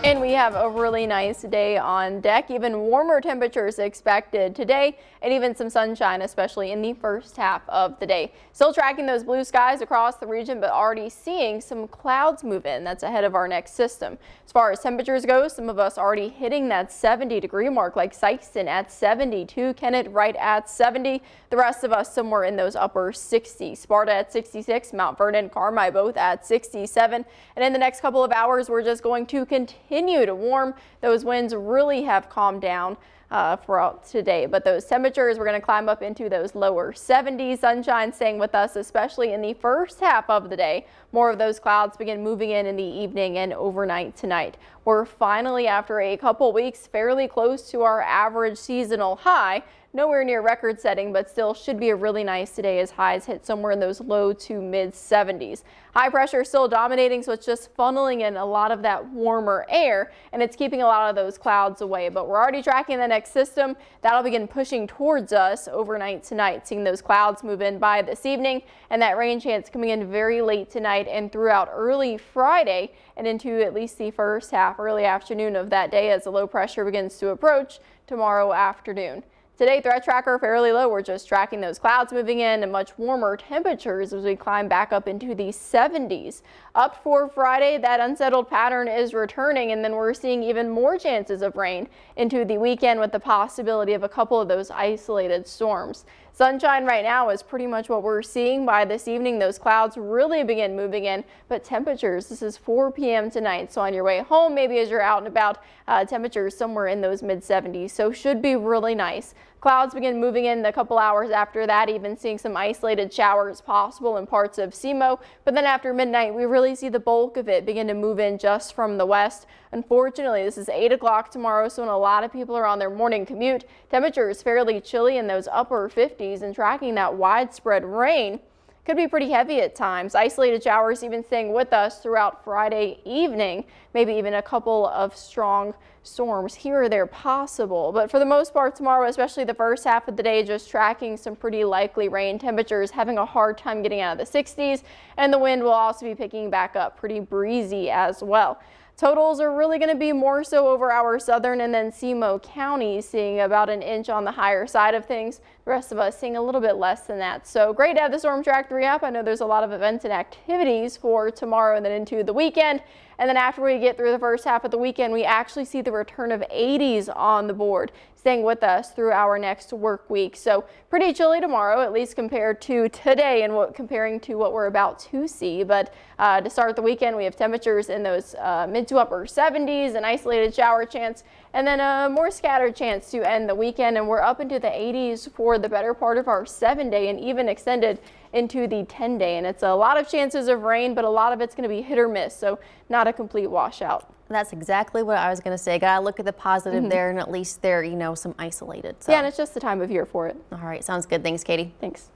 And we have a really nice day on deck, even warmer temperatures expected today, and even some sunshine, especially in the first half of the day. Still tracking those blue skies across the region, but already seeing some clouds move in. That's ahead of our next system. As far as temperatures go, some of us already hitting that 70-degree mark, like Sykeston at 72, Kennett right at 70. The rest of us somewhere in those upper 60s. Sparta at 66, Mount Vernon, Carmi both at 67. And in the next couple of hours, we're just going to continue to warm. Those winds really have calmed down throughout today, but those temperatures, we're going to climb up into those lower 70s. Sunshine staying with us, especially in the first half of the day. More of those clouds begin moving in the evening and overnight tonight. We're finally, after a couple weeks, fairly close to our average seasonal high. Nowhere near record setting, but still should be a really nice today as highs hit somewhere in those low to mid 70s. High pressure still dominating, so it's just funneling in a lot of that warmer air, and it's keeping a lot of those clouds away. But we're already tracking the next system that'll begin pushing towards us overnight tonight, seeing those clouds move in by this evening, and that rain chance coming in very late tonight and throughout early Friday and into at least the first half, early afternoon of that day as the low pressure begins to approach tomorrow afternoon. Today, threat tracker fairly low. We're just tracking those clouds moving in and much warmer temperatures as we climb back up into the 70s. Up for Friday, that unsettled pattern is returning, and then we're seeing even more chances of rain into the weekend with the possibility of a couple of those isolated storms. Sunshine right now is pretty much what we're seeing. By this evening, those clouds really begin moving in, but temperatures, this is 4 p.m. tonight, so on your way home, maybe as you're out and about, temperatures somewhere in those mid 70s, so should be really nice. Clouds begin moving in a couple hours after that, even seeing some isolated showers possible in parts of SEMO, but then after midnight, we really see the bulk of it begin to move in just from the west. Unfortunately, this is 8 o'clock tomorrow, so when a lot of people are on their morning commute, temperatures fairly chilly in those upper 50s, and tracking that widespread rain could be pretty heavy at times. Isolated showers even staying with us throughout Friday evening, maybe even a couple of strong storms here or there possible. But for the most part tomorrow, especially the first half of the day, just tracking some pretty likely rain. Temperatures having a hard time getting out of the 60s, and the wind will also be picking back up, pretty breezy as well. Totals are really going to be more so over our southern and then SEMO counties, seeing about an inch on the higher side of things. The rest of us seeing a little bit less than that. So great to have the Storm Track 3 up. I know there's a lot of events and activities for tomorrow and then into the weekend. And then after we get through the first half of the weekend, we actually see the return of 80s on the board, staying with us through our next work week. So pretty chilly tomorrow, at least compared to today and comparing to what we're about to see. But to start the weekend, we have temperatures in those mid to upper 70s, an isolated shower chance, and then a more scattered chance to end the weekend. And we're up into the 80s for the better part of our 7-day and even extended into the 10-day. And it's a lot of chances of rain, but a lot of it's going to be hit or miss, so not a complete washout. That's exactly what I was going to say. Got to look at the positive there, and at least there, some isolated. So. Yeah, and it's just the time of year for it. All right, sounds good. Thanks, Katie. Thanks.